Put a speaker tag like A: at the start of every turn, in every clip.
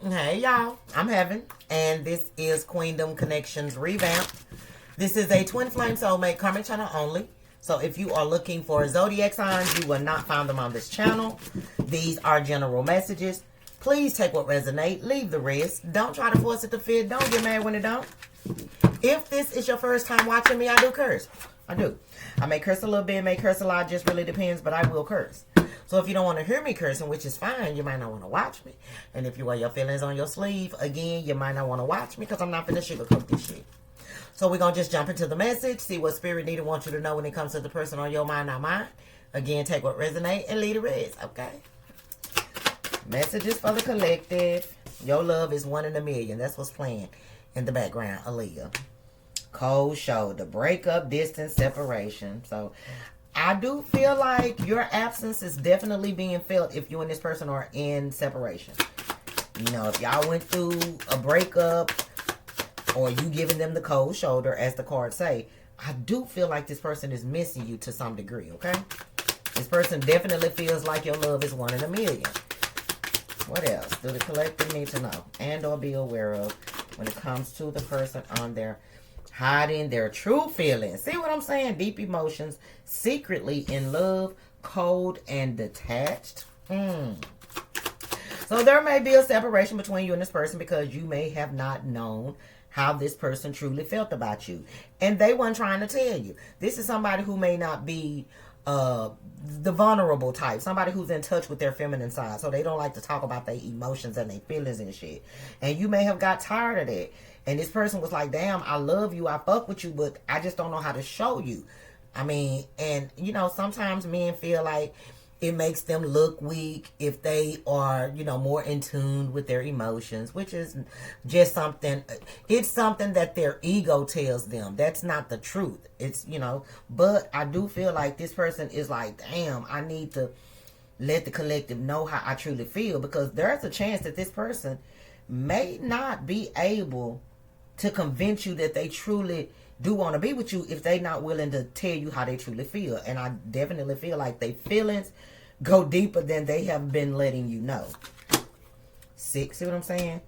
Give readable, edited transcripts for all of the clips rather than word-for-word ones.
A: Hey y'all, I'm Heaven, and this is Queendom Connections Revamped. This is a twin flame soulmate karmic channel only. So if you are looking for zodiac signs, you will not find them on this channel. These are general messages. Please take what resonate, leave the rest. Don't try to force it to fit. Don't get mad when it don't. If this is your first time watching me, I do curse. I do. I may curse a little bit, may curse a lot, just really depends, but I will curse. So if you don't want to hear me cursing, which is fine, you might not want to watch me. And if you wear your feelings on your sleeve, again, you might not want to watch me because I'm not finna sugarcoat this shit. So we're going to just jump into the message, see what spirit needed wants you to know when it comes to the person on your mind, not mine. Again, take what resonate and leave the rest, okay? Messages for the collective. Your love is 1 in a million. That's what's playing in the background, Aaliyah. Cold shoulder, breakup, distance, separation. So I do feel like your absence is definitely being felt if you and this person are in separation. You know, if y'all went through a breakup or you giving them the cold shoulder, as the cards say, I do feel like this person is missing you to some degree, okay? This person definitely feels like your love is 1 in a million. What else do the collective need to know and or be aware of when it comes to the person on their hiding their true feelings? See what I'm saying? Deep emotions, secretly in love, cold and detached. So there may be a separation between you and this person because you may have not known how this person truly felt about you. And they weren't trying to tell you. This is somebody who may not be the vulnerable type. Somebody who's in touch with their feminine side. So they don't like to talk about their emotions and their feelings and shit. And you may have got tired of that. And this person was like, damn, I love you, I fuck with you, but I just don't know how to show you. I mean, and you know, sometimes men feel like it makes them look weak if they are, you know, more in tune with their emotions, which is just something, it's something that their ego tells them. That's not the truth. It's, you know, but I do feel like this person is like, damn, I need to let the collective know how I truly feel, because there's a chance that this person may not be able to convince you that they truly do want to be with you if they not willing to tell you how they truly feel. And I definitely feel like their feelings go deeper than they have been letting you know. See what I'm saying?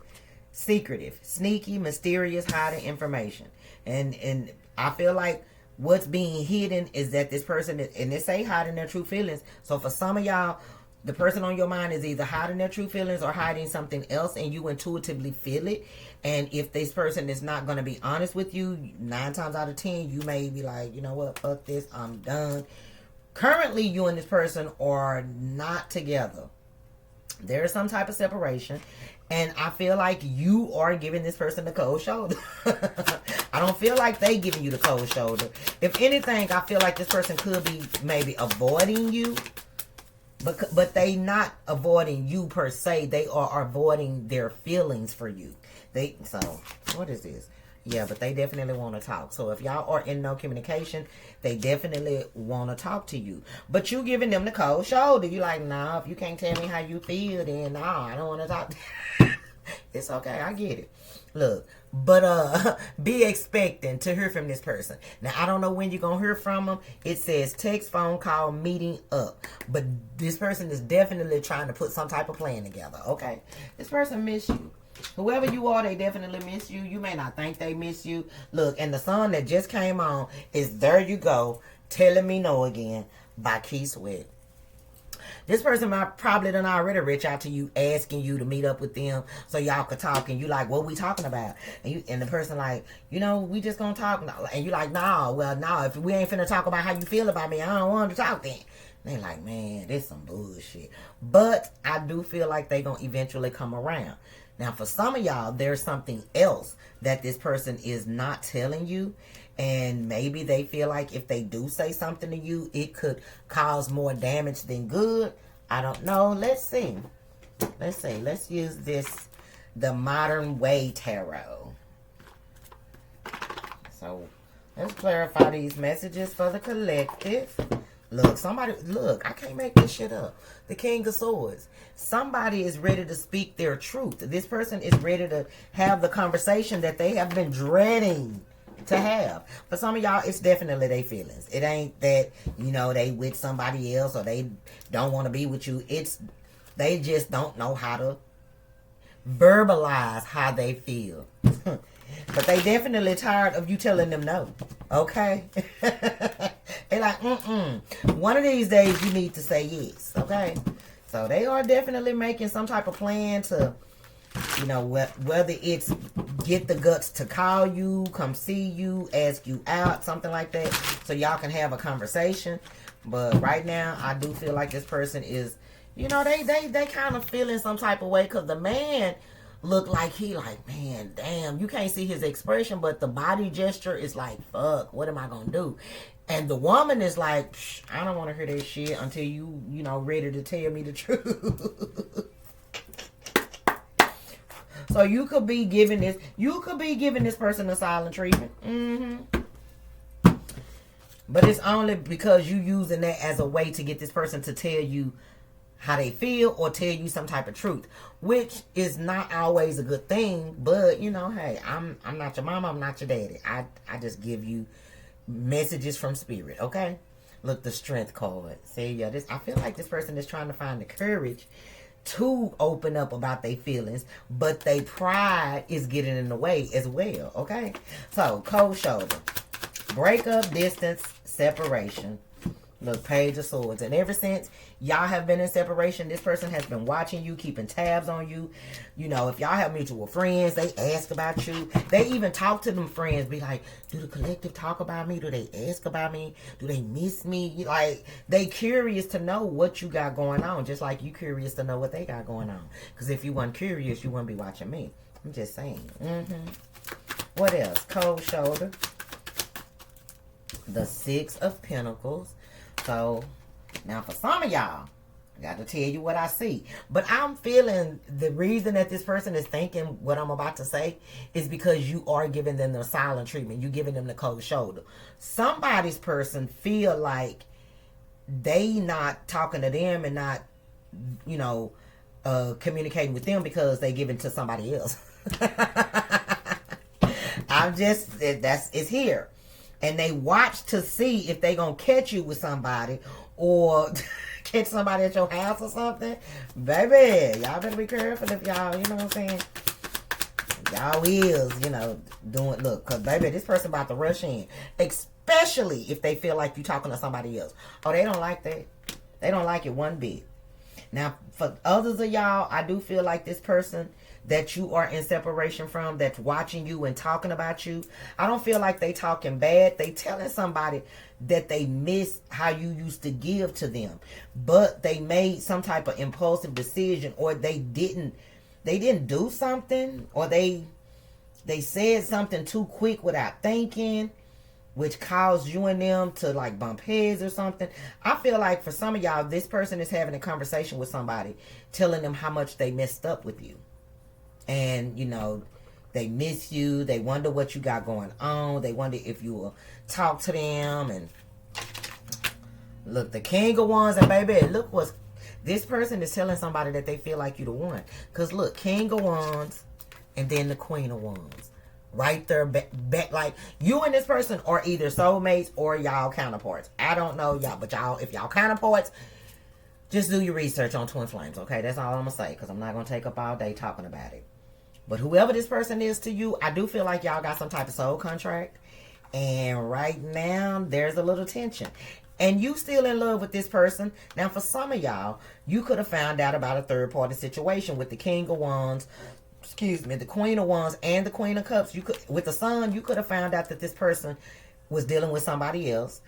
A: Secretive, sneaky, mysterious, hiding information. And I feel like what's being hidden is that this person, and they say hiding their true feelings. So for some of y'all, the person on your mind is either hiding their true feelings or hiding something else, and you intuitively feel it. And if this person is not going to be honest with you, 9 times out of 10, you may be like, you know what, fuck this, I'm done. Currently, you and this person are not together. There is some type of separation. And I feel like you are giving this person the cold shoulder. I don't feel like they giving you the cold shoulder. If anything, I feel like this person could be maybe avoiding you. But they not avoiding you per se. They are avoiding their feelings for you. So, what is this? Yeah, but they definitely want to talk. So if y'all are in no communication, they definitely want to talk to you. But you giving them the cold shoulder. You like, nah, if you can't tell me how you feel, then nah, I don't want to talk. It's okay, I get it. Look, but be expecting to hear from this person. Now, I don't know when you're going to hear from them. It says text, phone call, meeting up. But this person is definitely trying to put some type of plan together, okay? This person miss you. Whoever you are, they definitely miss you. You may not think they miss you. Look, and the song that just came on is There You Go, Telling Me No Again by Key Sweat. This person might probably done already reach out to you, asking you to meet up with them so y'all could talk. And you like, what we talking about? And the person like, you know, we just gonna talk. And you like, nah, well, nah, if we ain't finna talk about how you feel about me, I don't want to talk then. They like, man, this some bullshit. But I do feel like they gonna eventually come around. Now, for some of y'all, there's something else that this person is not telling you. And maybe they feel like if they do say something to you, it could cause more damage than good. I don't know. Let's see. Let's see. Let's use this, the Modern Way Tarot. So, let's clarify these messages for the collective. Look, I can't make this shit up. The King of Swords. Somebody is ready to speak their truth. This person is ready to have the conversation that they have been dreading to have. For some of y'all, it's definitely their feelings. It ain't that, you know, they with somebody else or they don't want to be with you. It's, they just don't know how to verbalize how they feel. But they definitely tired of you telling them no. Okay? They like, one of these days you need to say yes. Okay? So they are definitely making some type of plan to, you know, whether it's get the guts to call you, come see you, ask you out, something like that, so y'all can have a conversation. But right now, I do feel like this person is, you know, they kind of feeling some type of way, because the man look like he like, man, damn, you can't see his expression, but the body gesture is like, fuck, what am I gonna do? And the woman is like, I don't want to hear that shit until you know, ready to tell me the truth. So you could be giving this person a silent treatment. But it's only because you using that as a way to get this person to tell you how they feel or tell you some type of truth, which is not always a good thing. But you know, hey, I'm not your mama, I'm not your daddy. I just give you messages from spirit. Okay, look, the strength card. See, yeah, I feel like this person is trying to find the courage to open up about their feelings, but their pride is getting in the way as well. Okay, so cold shoulder, breakup, distance, separation. Look, Page of Swords. And ever since y'all have been in separation, this person has been watching you, keeping tabs on you. You know, if y'all have mutual friends, they ask about you. They even talk to them friends, be like, do the collective talk about me? Do they ask about me? Do they miss me? Like, they curious to know what you got going on, just like you curious to know what they got going on. Because if you weren't curious, you wouldn't be watching me. I'm just saying. What else? Cold shoulder. The Six of Pentacles. So, now for some of y'all, I got to tell you what I see. But I'm feeling the reason that this person is thinking what I'm about to say is because you are giving them the silent treatment. You're giving them the cold shoulder. Somebody's person feel like they not talking to them and not, you know, communicating with them because they give it to somebody else. It's here. And they watch to see if they gonna catch you with somebody or catch somebody at your house or something. Baby, y'all better be careful if y'all, you know what I'm saying? Y'all is, you know, doing, look, because baby, this person about to rush in. Especially if they feel like you talking to somebody else. Oh, they don't like that. They don't like it one bit. Now, for others of y'all, I do feel like this person that you are in separation from, that's watching you and talking about you, I don't feel like they talking bad. They telling somebody that they miss how you used to give to them, but they made some type of impulsive decision, or they didn't do something, or they said something too quick without thinking, which caused you and them to like bump heads or something. I feel like for some of y'all, this person is having a conversation with somebody, telling them how much they messed up with you. And, you know, they miss you. They wonder what you got going on. They wonder if you will talk to them. And look, the King of Wands, and baby, look what this person is telling somebody, that they feel like you the one. Because look, King of Wands and then the Queen of Wands. Right there, back, like you and this person are either soulmates or y'all counterparts. I don't know y'all, but y'all, if y'all counterparts, just do your research on twin flames, okay? That's all I'm going to say, because I'm not going to take up all day talking about it. But whoever this person is to you, I do feel like y'all got some type of soul contract. And right now, there's a little tension. And you still in love with this person. Now, for some of y'all, you could have found out about a third-party situation with the King of Wands, the Queen of Wands, and the Queen of Cups. You could, with the Sun, you could have found out that this person was dealing with somebody else.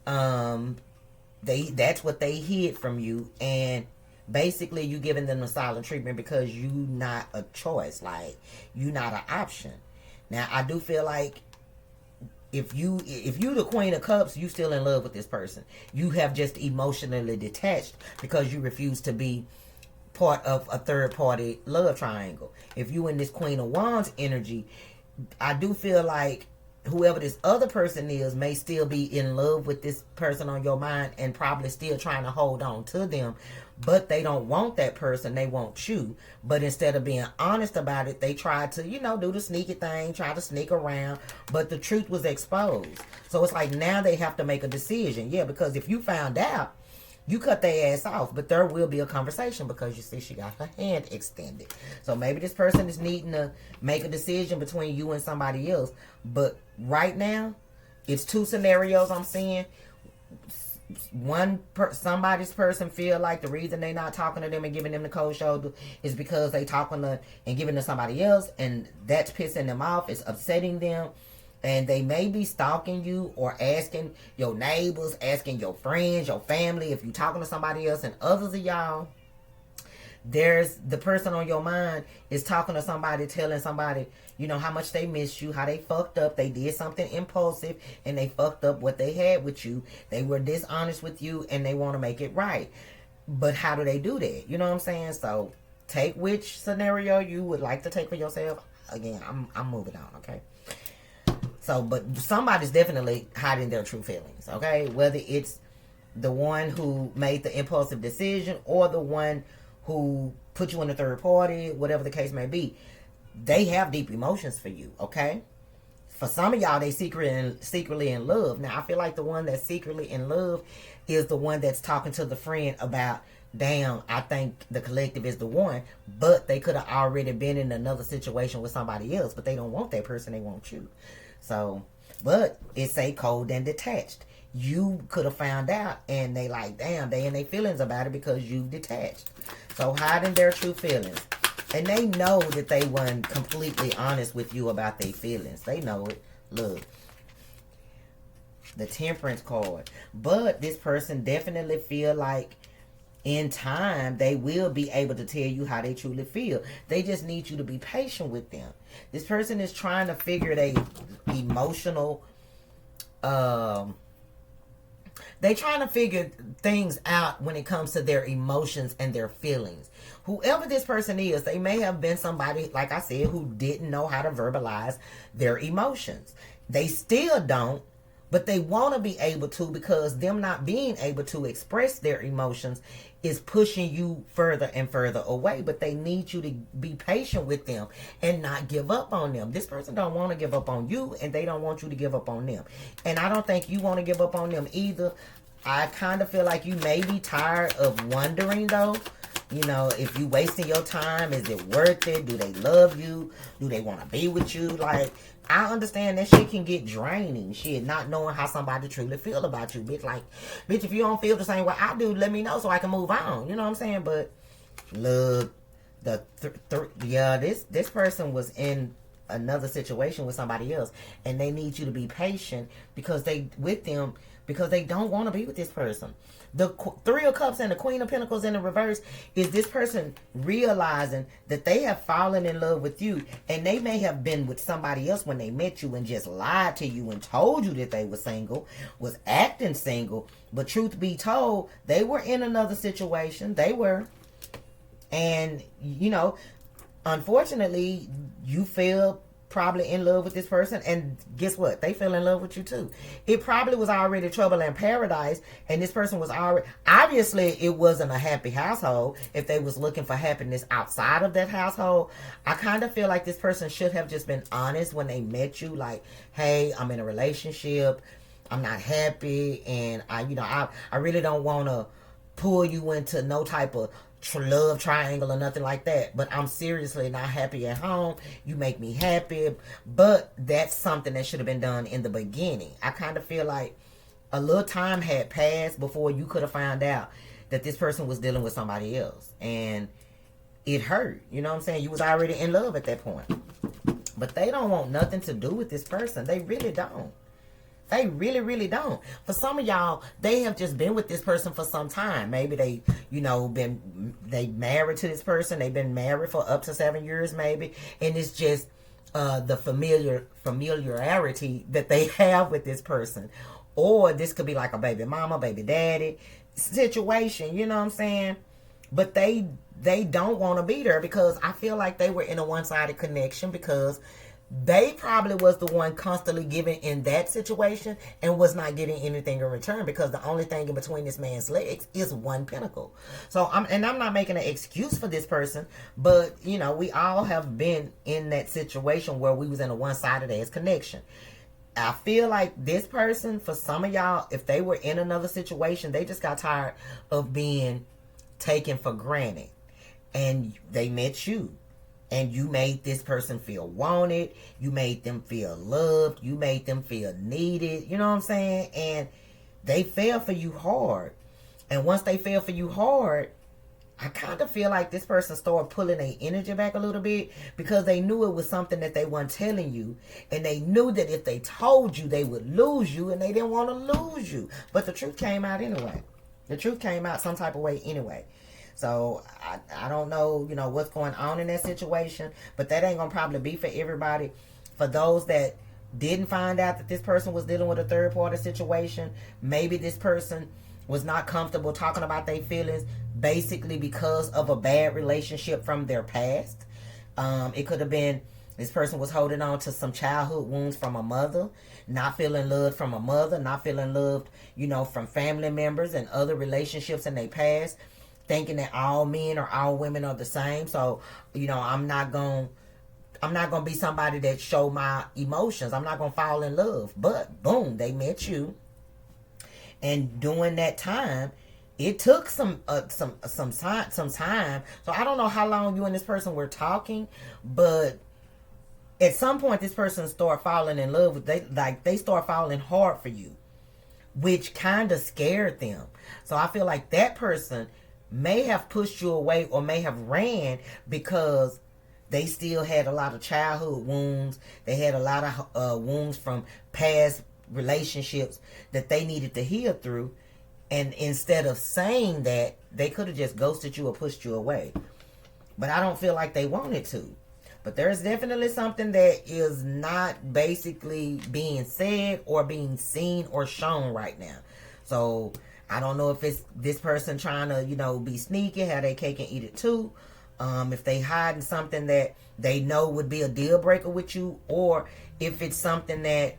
A: That's what they hid from you, and basically you giving them a silent treatment because you not a choice, like you not an option. Now I do feel like if you the Queen of Cups, you still in love with this person. You have just emotionally detached because you refuse to be part of a third party love triangle. If you in this Queen of Wands energy, I do feel like whoever this other person is may still be in love with this person on your mind and probably still trying to hold on to them, but they don't want that person, they want you. But instead of being honest about it, they try to, you know, do the sneaky thing, try to sneak around, but the truth was exposed. So it's like now they have to make a decision. Yeah, because if you found out You cut their ass off, but there will be a conversation because you see she got her hand extended. So maybe this person is needing to make a decision between you and somebody else. But right now, it's two scenarios I'm seeing. Somebody's person feel like the reason they not talking to them and giving them the cold shoulder is because they talking to and giving to somebody else, and that's pissing them off. It's upsetting them. And they may be stalking you or asking your neighbors, asking your friends, your family, if you're talking to somebody else. And others of y'all, there's the person on your mind is talking to somebody, telling somebody, you know, how much they miss you, how they fucked up. They did something impulsive and they fucked up what they had with you. They were dishonest with you and they want to make it right. But how do they do that? You know what I'm saying? So take which scenario you would like to take for yourself. Again, I'm moving on, okay? So, but somebody's definitely hiding their true feelings, okay? Whether it's the one who made the impulsive decision or the one who put you in a third party, whatever the case may be, they have deep emotions for you, okay? For some of y'all, they secretly in love. Now, I feel like the one that's secretly in love is the one that's talking to the friend about, damn, I think the collective is the one, but they could have already been in another situation with somebody else, but they don't want that person, they want you. So, but it's a cold and detached. You could have found out and they like, damn, they in their feelings about it because you detached. So hiding their true feelings. And they know that they weren't completely honest with you about their feelings. They know it. Look. The Temperance card. But this person definitely feel like in time, they will be able to tell you how they truly feel. They just need you to be patient with them. This person is trying to figure their emotional, they trying to figure things out when it comes to their emotions and their feelings. Whoever this person is, they may have been somebody, like I said, who didn't know how to verbalize their emotions. They still don't. But they want to be able to, because them not being able to express their emotions is pushing you further and further away. But they need you to be patient with them and not give up on them. This person don't want to give up on you, and they don't want you to give up on them. And I don't think you want to give up on them either. I kind of feel like you may be tired of wondering, though. You know, if you wasting your time, is it worth it? Do they love you? Do they want to be with you? Like, I understand that shit can get draining. Shit, not knowing how somebody truly feel about you. Bitch, like, bitch, if you don't feel the same way I do, let me know so I can move on. You know what I'm saying? But, look, this person was in another situation with somebody else. And they need you to be patient because they don't want to be with this person. The Three of Cups and the Queen of Pentacles in the reverse is this person realizing that they have fallen in love with you, and they may have been with somebody else when they met you and just lied to you and told you that they were single, was acting single, but truth be told, they were in another situation. They were. And, you know, unfortunately, you feel probably in love with this person, and guess what, they fell in love with you too. It probably was already trouble in paradise, and this person was already, obviously it wasn't a happy household. If they was looking for happiness outside of that household, I kind of feel like this person should have just been honest when they met you, like, hey, I'm in a relationship, I'm not happy, and I really don't want to pull you into no type of love triangle or nothing like that, but I'm seriously not happy at home. You make me happy. But that's something that should have been done in the beginning. I kind of feel like a little time had passed before you could have found out that this person was dealing with somebody else, and it hurt. You know what I'm saying? You was already in love at that point. But they don't want nothing to do with this person. They really don't. They really, really don't. For some of y'all, they have just been with this person for some time. Maybe they married to this person. They've been married for up to 7 years, maybe. And it's just the familiarity that they have with this person. Or this could be like a baby mama, baby daddy situation. You know what I'm saying? But they don't want to be there, because I feel like they were in a one-sided connection, because they probably was the one constantly giving in that situation and was not getting anything in return, because the only thing in between this man's legs is one pentacle. So I'm not making an excuse for this person, but we all have been in that situation where we was in a one-sided ass connection. I feel like this person, for some of y'all, if they were in another situation, they just got tired of being taken for granted. And they met you. And you made this person feel wanted. You made them feel loved. You made them feel needed. You know what I'm saying? And they fell for you hard. And once they fell for you hard, I kind of feel like this person started pulling their energy back a little bit because they knew it was something that they weren't telling you. And they knew that if they told you, they would lose you, and they didn't want to lose you. But the truth came out anyway. The truth came out some type of way anyway. So, I don't know, what's going on in that situation. But that ain't going to probably be for everybody. For those that didn't find out that this person was dealing with a third party situation, maybe this person was not comfortable talking about their feelings basically because of a bad relationship from their past. It could have been this person was holding on to some childhood wounds from a mother, not feeling loved from a mother, not feeling loved, from family members and other relationships in their past, thinking that all men or all women are the same. So, I'm not going to be somebody that show my emotions. I'm not going to fall in love. But boom, they met you. And during that time, it took some time. So I don't know how long you and this person were talking, but at some point this person started falling in love with they start falling hard for you, which kind of scared them. So I feel like that person may have pushed you away or may have ran because they still had a lot of childhood wounds. They had a lot of wounds from past relationships that they needed to heal through. And instead of saying that, they could have just ghosted you or pushed you away. But I don't feel like they wanted to. But there's definitely something that is not basically being said or being seen or shown right now. So I don't know if it's this person trying to, be sneaky, have their cake and eat it too. If they hiding something that they know would be a deal breaker with you, or if it's something that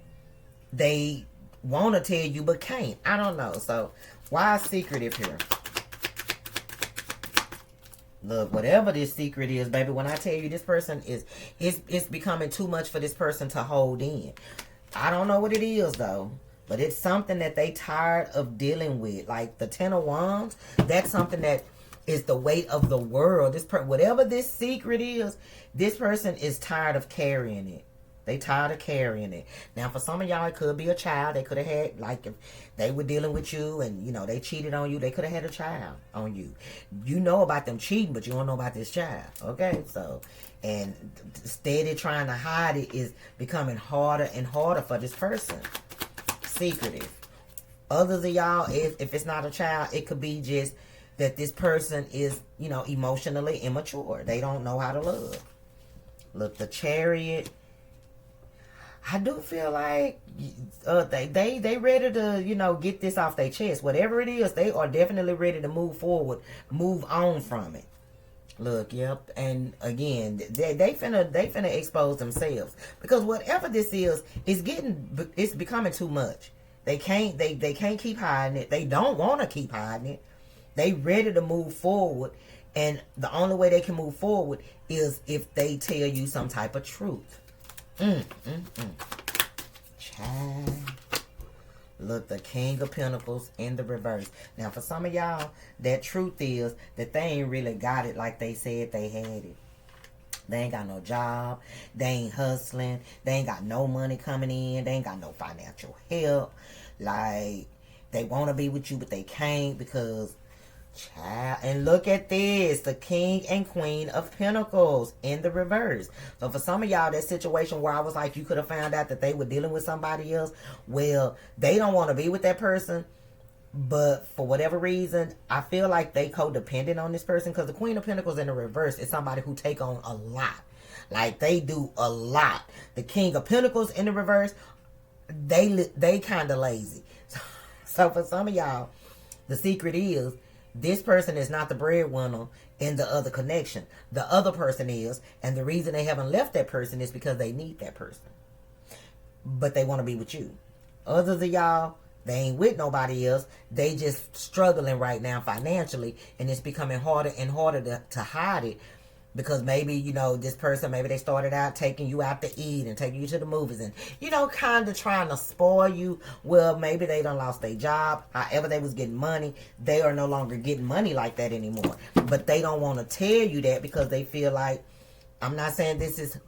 A: they want to tell you but can't. I don't know. So why secretive here? Look, whatever this secret is, baby, when I tell you this person it's becoming too much for this person to hold in. I don't know what it is though, but it's something that they tired of dealing with. Like the Ten of Wands, that's something that is the weight of the world. Whatever this secret is, this person is tired of carrying it. They tired of carrying it. Now, for some of y'all, it could be a child. They could have had, like, if they were dealing with you and, they cheated on you, they could have had a child on you. You know about them cheating, but you don't know about this child. Okay? So, and steady trying to hide it is becoming harder and harder for this person. Secretive. Others of y'all, if it's not a child, it could be just that this person is, emotionally immature. They don't know how to love. Look, the Chariot. I do feel like they ready to, get this off their chest. Whatever it is, they are definitely ready to move forward, move on from it. Look, yep. And again, they finna expose themselves. Because whatever this is, it's becoming too much. They can't keep hiding it. They don't want to keep hiding it. They ready to move forward. And the only way they can move forward is if they tell you some type of truth. Child. Look, the King of Pentacles in the reverse. Now, for some of y'all, that truth is that they ain't really got it like they said they had it. They ain't got no job. They ain't hustling. They ain't got no money coming in. They ain't got no financial help. Like, they want to be with you, but they can't because... Child, and look at this, the King and Queen of Pentacles in the reverse. So for some of y'all, that situation where I was like, you could have found out that they were dealing with somebody else. Well, they don't want to be with that person, but for whatever reason, I feel like they codependent on this person, because the Queen of Pentacles in the reverse is somebody who take on a lot. Like, they do a lot. The King of Pentacles in the reverse, they kind of lazy. So for some of y'all, the secret is, this person is not the breadwinner in the other connection. The other person is, and the reason they haven't left that person is because they need that person. But they want to be with you. Others of y'all, they ain't with nobody else. They just struggling right now financially, and it's becoming harder and harder to hide it Because maybe, you know, this person, maybe they started out taking you out to eat and taking you to the movies and, you know, kind of trying to spoil you. Well, maybe they done lost their job. However they was getting money, they are no longer getting money like that anymore. But they don't want to tell you that because they feel like, I'm not saying this is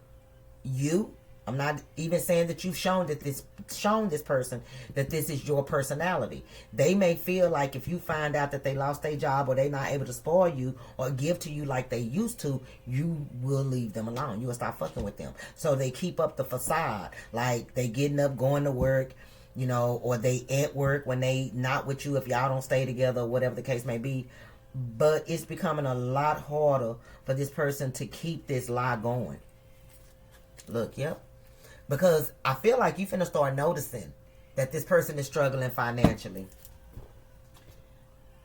A: you. I'm not even saying that you've shown this person that this is your personality. They may feel like if you find out that they lost their job or they not able to spoil you or give to you like they used to, you will leave them alone. You will stop fucking with them. So they keep up the facade, like they getting up, going to work, you know, or they at work when they not with you if y'all don't stay together, whatever the case may be. But it's becoming a lot harder for this person to keep this lie going. Look, yep. Because I feel like you finna start noticing that this person is struggling financially.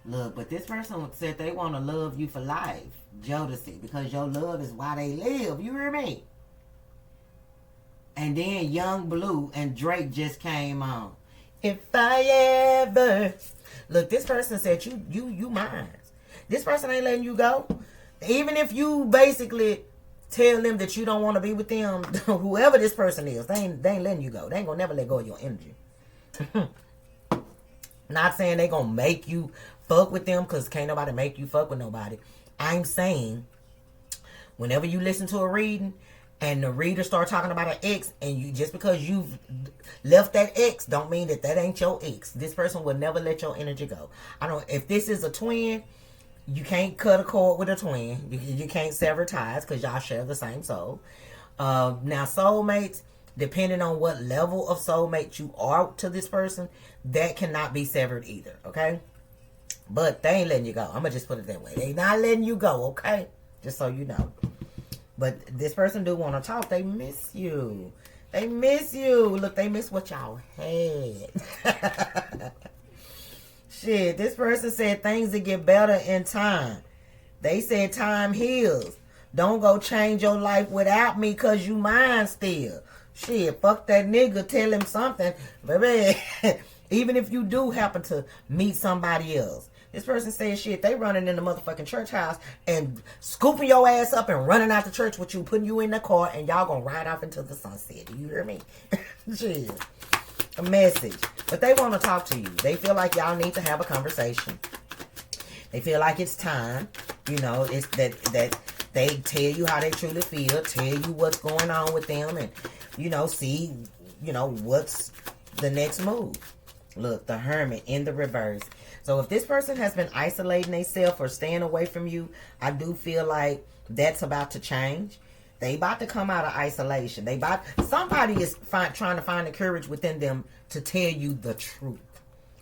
A: Look, but this person said they want to love you for life. Jodeci. Because your love is why they live. You hear me? And then Young Blue and Drake just came on. If I ever... Look, this person said you mine. This person ain't letting you go. Even if you basically... tell them that you don't want to be with them, whoever this person is, they ain't letting you go. They ain't gonna never let go of your energy. Not saying they gonna make you fuck with them, because can't nobody make you fuck with nobody. I'm saying, whenever you listen to a reading, and the reader start talking about an ex, and you just because you've left that ex, don't mean that ain't your ex. This person will never let your energy go. If this is a twin, you can't cut a cord with a twin. You can't sever ties because y'all share the same soul. Now, soulmates, depending on what level of soulmate you are to this person, that cannot be severed either, okay? But they ain't letting you go. I'm going to just put it that way. They not letting you go, okay? Just so you know. But this person do want to talk. They miss you. They miss you. Look, they miss what y'all had. Shit, this person said things will get better in time. They said time heals. Don't go change your life without me because you mine still. Shit, fuck that nigga. Tell him something. Baby, even if you do happen to meet somebody else. This person said shit, they running in the motherfucking church house and scooping your ass up and running out the church with you, putting you in the car, and y'all gonna ride off into the sunset. Do you hear me? Shit. A message. But they want to talk to you. They feel like y'all need to have a conversation. They feel like it's time. You know, it's that they tell you how they truly feel, tell you what's going on with them, and, you know, see, you know, what's the next move. Look, the Hermit in the reverse. So if this person has been isolating themselves or staying away from you, I do feel like that's about to change. They about to come out of isolation. Somebody is trying to find the courage within them to tell you the truth.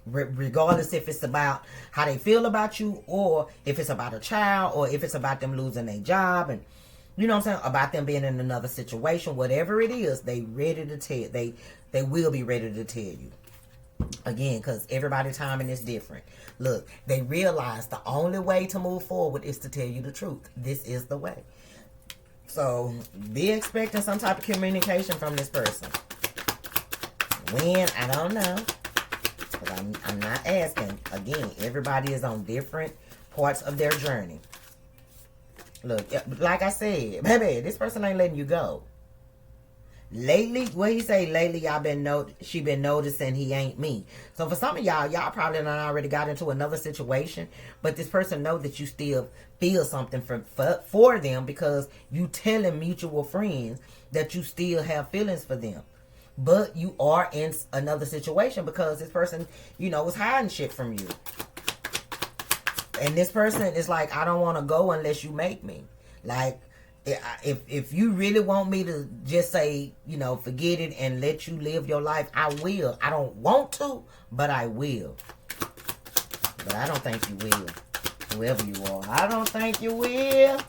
A: Regardless if it's about how they feel about you, or if it's about a child, or if it's about them losing their job, and you know what I'm saying, about them being in another situation. Whatever it is, they ready to tell. They will be ready to tell you. Again, because everybody's timing is different. Look, they realize the only way to move forward is to tell you the truth. This is the way. So, be expecting some type of communication from this person. When, I don't know. Because I'm not asking. Again, everybody is on different parts of their journey. Look, like I said, baby, this person ain't letting you go. Lately, what he say? Lately, she been noticing he ain't me. So for some of y'all probably not already got into another situation, but this person know that you still feel something for them because you telling mutual friends that you still have feelings for them. But you are in another situation because this person, you know, is hiding shit from you. And this person is like, I don't want to go unless you make me. Like, if you really want me to just say, you know, forget it and let you live your life, I will. I don't want to, but I will. But I don't think you will. Whoever you are. I don't think you will.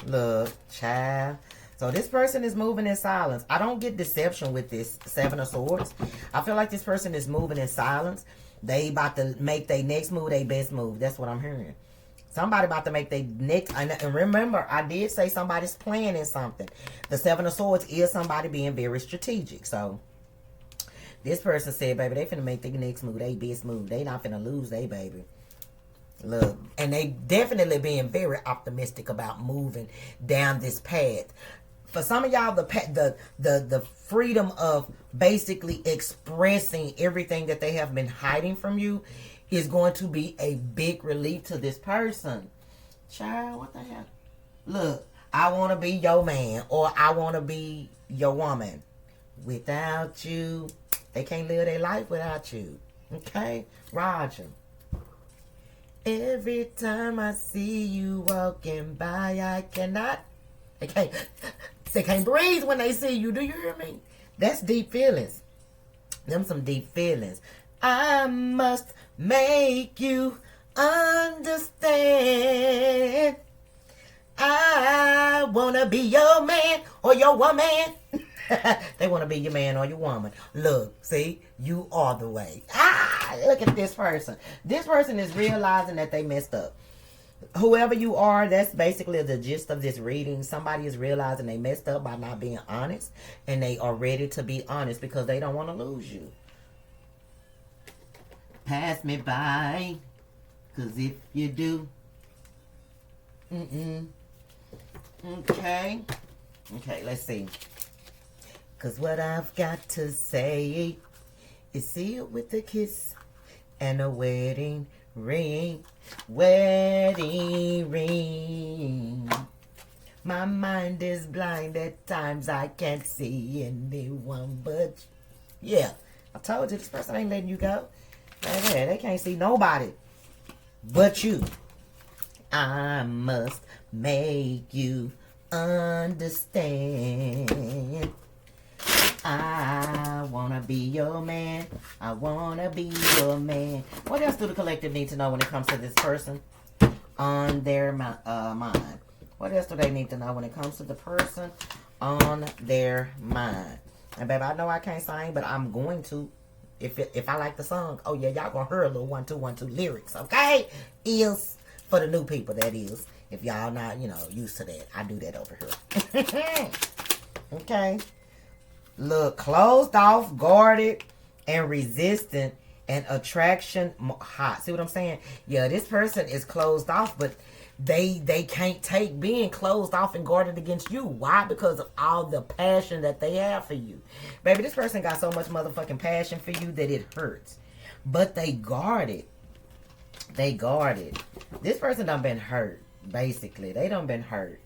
A: Look, child. So this person is moving in silence. I don't get deception with this Seven of Swords. I feel like this person is moving in silence. They about to make their next move, their best move. That's what I'm hearing. Somebody about to make their next... And remember, I did say somebody's planning something. The Seven of Swords is somebody being very strategic. So, this person said, baby, they finna make their next move, their best move. They not finna lose they baby. Look, and they definitely being very optimistic about moving down this path. For some of y'all, the freedom of basically expressing everything that they have been hiding from you is going to be a big relief to this person. Child, what the hell? Look, I want to be your man, or I want to be your woman. Without you, they can't live their life without you. Okay? Roger. Every time I see you walking by, I cannot. They can't breathe when they see you. Do you hear me? That's deep feelings. Them some deep feelings. I must make you understand. I want to be your man or your woman. They want to be your man or your woman. Look, see, you are the way. Look at this person. This person is realizing that they messed up. Whoever you are, that's basically the gist of this reading. Somebody is realizing they messed up by not being honest, and they are ready to be honest because they don't want to lose you. Pass me by, because if you do, Okay, let's see. Because what I've got to say is sealed with a kiss and a wedding ring. Wedding ring. My mind is blind at times. I can't see anyone but you. Yeah, I told you this person ain't letting you go. They can't see nobody but you. I must make you understand. I wanna be your man. I wanna be your man. What else do the collective need to know when it comes to this person on their mind? What else do they need to know when it comes to the person on their mind? And baby, I know I can't sing, but I'm going to. If I like the song, oh yeah, y'all gonna hear a little 1 2 1 2 lyrics, okay? Is for the new people, that is. If y'all not, used to that, I do that over here. Okay. Look, closed off, guarded, and resistant, and attraction hot. See what I'm saying? Yeah, this person is closed off, but they can't take being closed off and guarded against you. Why? Because of all the passion that they have for you. Baby, this person got so much motherfucking passion for you that it hurts. But they guarded. They guarded. This person done been hurt, basically. They done been hurt.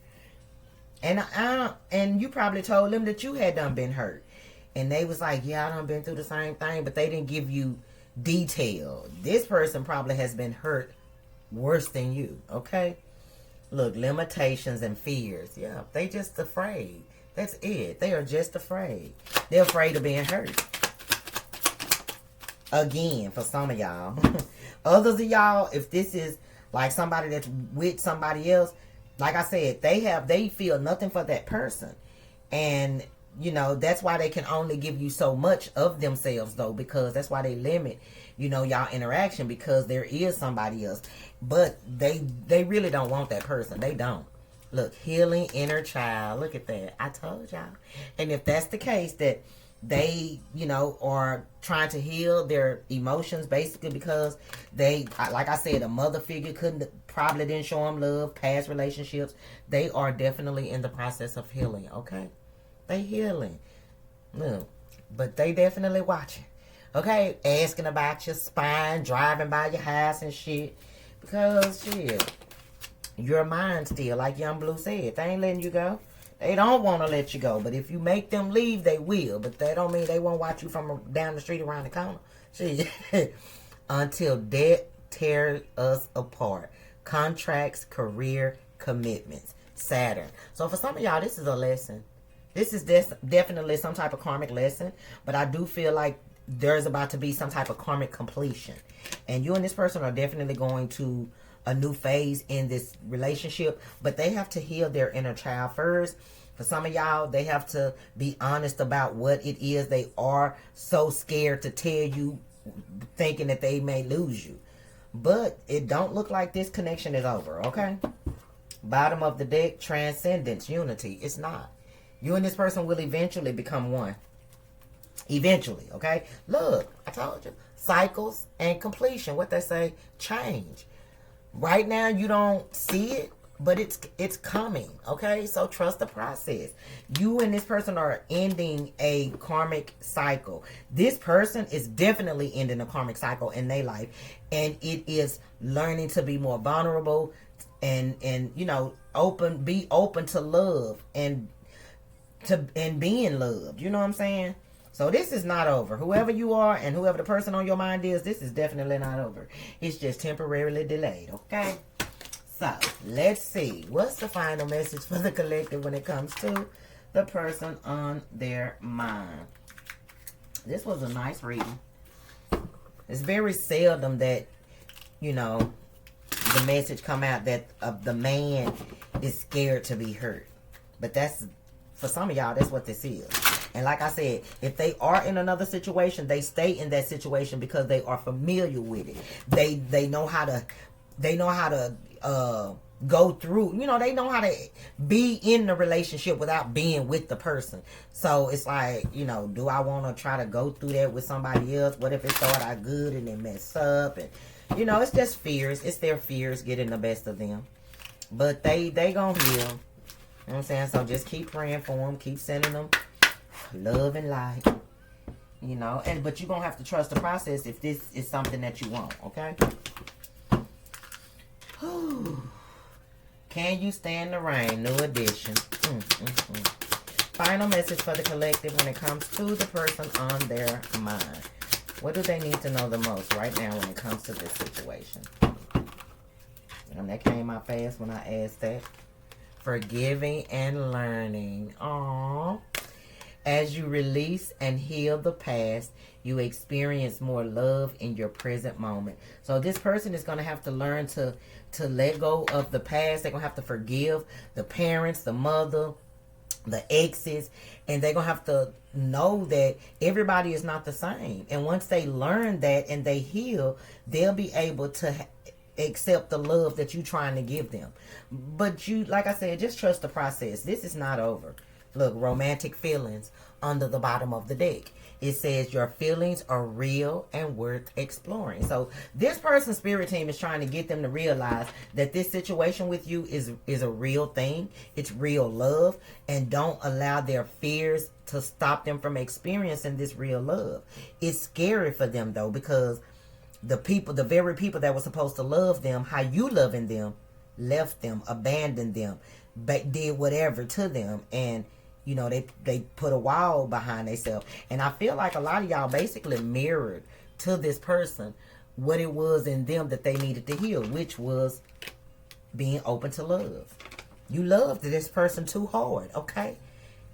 A: And you probably told them that you had done been hurt. And they was like, yeah, I done been through the same thing. But they didn't give you detail. This person probably has been hurt worse than you, okay? Look, limitations and fears. Yeah, they just afraid. That's it. They are just afraid. They're afraid of being hurt. Again, for some of y'all. Others of y'all, if this is like somebody that's with somebody else, like I said, they feel nothing for that person. And, that's why they can only give you so much of themselves, though, because that's why they limit, y'all interaction, because there is somebody else. But they really don't want that person. They don't. Look, healing inner child. Look at that. I told y'all. And if that's the case, that they, are trying to heal their emotions, basically because they, like I said, a mother figure probably didn't show them love, past relationships. They are definitely in the process of healing, okay? They healing. No, but they definitely watching, okay? Asking about your spine, driving by your house and shit. Because, shit, your mind still, like Young Blue said, they ain't letting you go. They don't want to let you go. But if you make them leave, they will. But that don't mean they won't watch you from down the street around the corner. See, until death tears us apart. Contracts, career, commitments. Saturn. So for some of y'all, this is a lesson. This is definitely some type of karmic lesson. But I do feel like there's about to be some type of karmic completion. And you and this person are definitely going to a new phase in this relationship, but they have to heal their inner child first. For some of y'all, they have to be honest about what it is they are so scared to tell you, thinking that they may lose you. But it don't look like this connection is over, okay? Bottom of the deck, transcendence, unity. It's not. You and this person will eventually become one. Eventually, okay? Look, I told you. Cycles and completion. What they say, change. Right now, you don't see it, but it's coming, okay? So trust the process. You and this person are ending a karmic cycle. This person is definitely ending a karmic cycle in their life, and it is learning to be more vulnerable and you know, be open to love and being loved. You know what I'm saying? So this is not over. Whoever you are and whoever the person on your mind is, this is definitely not over. It's just temporarily delayed, okay? So, let's see. What's the final message for the collective when it comes to the person on their mind? This was a nice reading. It's very seldom that, you know, the message come out that the man is scared to be hurt. But that's, for some of y'all, that's what this is. And like I said, if they are in another situation, they stay in that situation because they are familiar with it. They know how to go through, you know, they know how to be in the relationship without being with the person. So it's like, you know, do I want to try to go through that with somebody else? What if it started out good and then mess up? And, you know, it's just fears. It's their fears getting the best of them. But they gonna heal. You know what I'm saying? So just keep praying for them. Keep sending them love and light. You know, but you're gonna have to trust the process if this is something that you want, okay? Can you stand the rain? New edition. Final message for the collective when it comes to the person on their mind. What do they need to know the most right now when it comes to this situation? And that came out fast when I asked that. Forgiving and learning. Aww. As you release and heal the past, you experience more love in your present moment. So this person is going to have to learn to let go of the past. They're going to have to forgive the parents, the mother, the exes. And they're going to have to know that everybody is not the same. And once they learn that and they heal, they'll be able to accept the love that you're trying to give them. But you, like I said, just trust the process. This is not over. Look, romantic feelings under the bottom of the deck. It says your feelings are real and worth exploring. So this person's spirit team is trying to get them to realize that this situation with you is a real thing. It's real love. And don't allow their fears to stop them from experiencing this real love. It's scary for them though, because the very people that were supposed to love them, how you loving them, left them, abandoned them, did whatever to them, and you know, they put a wall behind themselves. And I feel like a lot of y'all basically mirrored to this person what it was in them that they needed to heal, which was being open to love. You loved this person too hard, okay?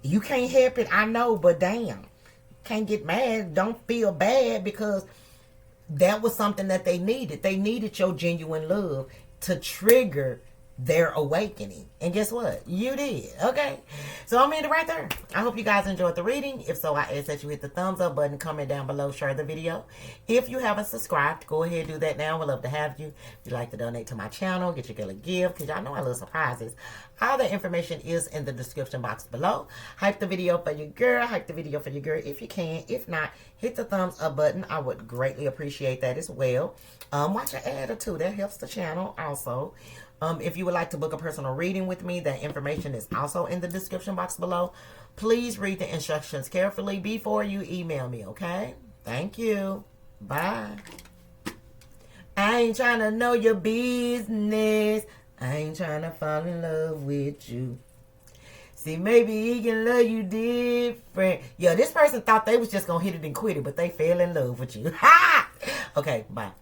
A: You can't help it, I know, but damn. Can't get mad. Don't feel bad, because that was something that they needed. They needed your genuine love to trigger their awakening. And guess what? You did. Okay. So I'm ending right there. I hope you guys enjoyed the reading. If so, I ask that you hit the thumbs up button, comment down below, share the video. If you haven't subscribed, go ahead and do that now. We'd love to have you. If you'd like to donate to my channel, get your girl a gift, because y'all know I love surprises. All the information is in the description box below. Hype the video for your girl. Hype the video for your girl if you can. If not, hit the thumbs up button. I would greatly appreciate that as well. Watch an ad or two. That helps the channel also. If you would like to book a personal reading with me, that information is also in the description box below. Please read the instructions carefully before you email me, okay? Thank you. Bye. I ain't trying to know your business. I ain't trying to fall in love with you. See, maybe he can love you different. Yeah, this person thought they was just going to hit it and quit it, but they fell in love with you. Ha! Okay, bye.